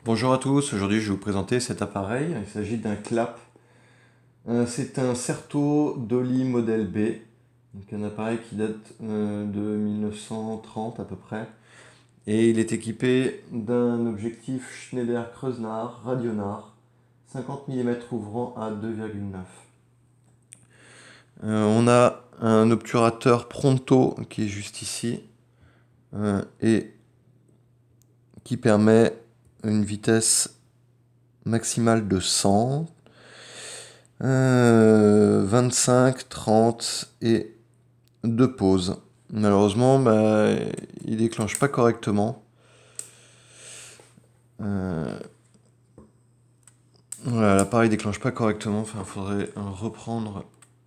Bonjour à tous, aujourd'hui je vais vous présenter cet appareil, il s'agit d'un clap. C'est un Certo Dolly Model B, donc un appareil qui date de 1930 à peu près. Et il est équipé d'un objectif Schneider Kreuznach Radionar 50 mm ouvrant à 2,9. On a un obturateur Pronto qui est juste ici et qui permet une vitesse maximale de 100, 25, 30 et 2 pauses. Malheureusement, il déclenche pas correctement. Voilà, l'appareil déclenche pas correctement. Enfin, il faudrait reprendre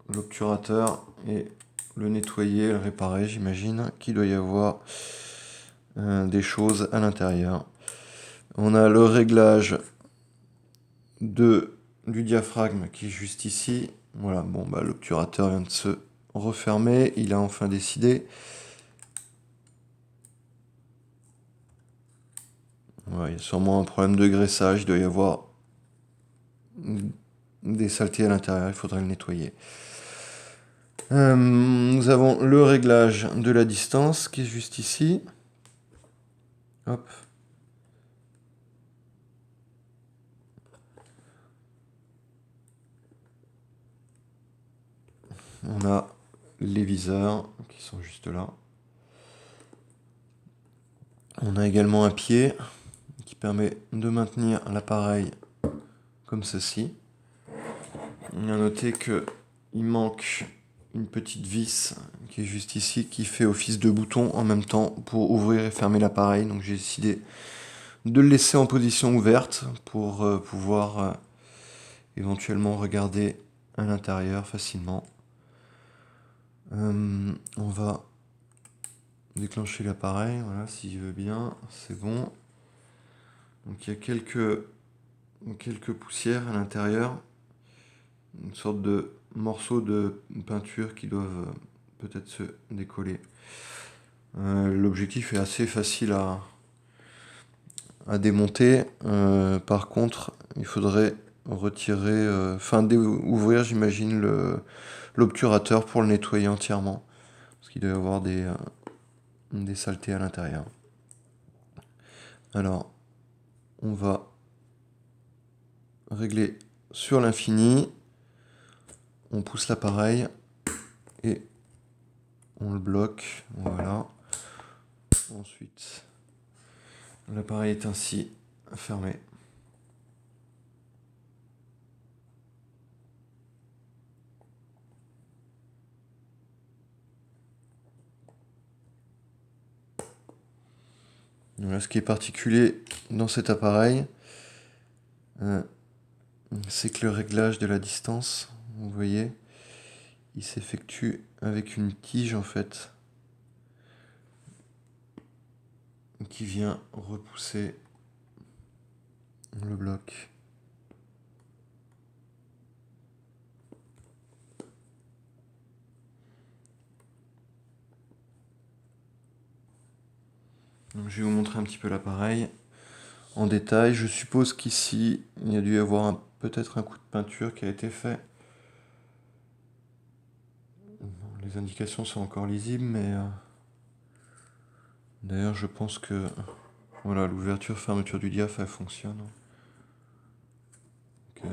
l'obturateur et le nettoyer, le réparer. J'imagine qu'il doit y avoir des choses à l'intérieur. On a le réglage du diaphragme qui est juste ici. Voilà, l'obturateur vient de se refermer. Il a enfin décidé. Ouais, il y a sûrement un problème de graissage. Il doit y avoir des saletés à l'intérieur. Il faudrait le nettoyer. Nous avons le réglage de la distance qui est juste ici. Hop. On a les viseurs qui sont juste là. On a également un pied qui permet de maintenir l'appareil comme ceci. On a noté que il manque une petite vis qui est juste ici qui fait office de bouton en même temps pour ouvrir et fermer l'appareil. Donc j'ai décidé de le laisser en position ouverte pour pouvoir éventuellement regarder à l'intérieur facilement. On va déclencher l'appareil, voilà, s'il veut bien, c'est bon. Donc il y a quelques poussières à l'intérieur, une sorte de morceaux de peinture qui doivent peut-être se décoller. L'objectif est assez facile à démonter. Par contre, il faudrait retirer, ouvrir, j'imagine, l'obturateur pour le nettoyer entièrement. Parce qu'il doit y avoir des saletés à l'intérieur. Alors, on va régler sur l'infini. On pousse l'appareil et on le bloque. Voilà. Ensuite, l'appareil est ainsi fermé. Voilà, ce qui est particulier dans cet appareil, c'est que le réglage de la distance, vous voyez, il s'effectue avec une tige en fait, qui vient repousser le bloc. Donc, je vais vous montrer un petit peu l'appareil en détail. Je suppose qu'ici, il y a dû y avoir peut-être un coup de peinture qui a été fait. Les indications sont encore lisibles, mais d'ailleurs, je pense que voilà, l'ouverture-fermeture du diaph, elle fonctionne. Donc,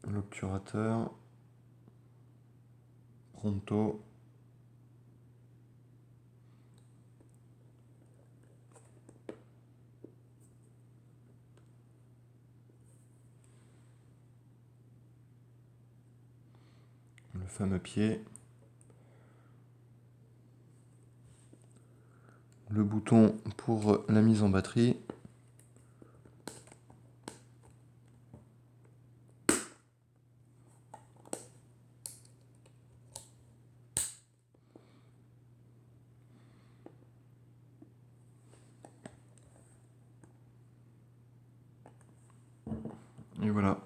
l'obturateur, Pronto. Le fameux pied. Le bouton pour la mise en batterie. Et voilà.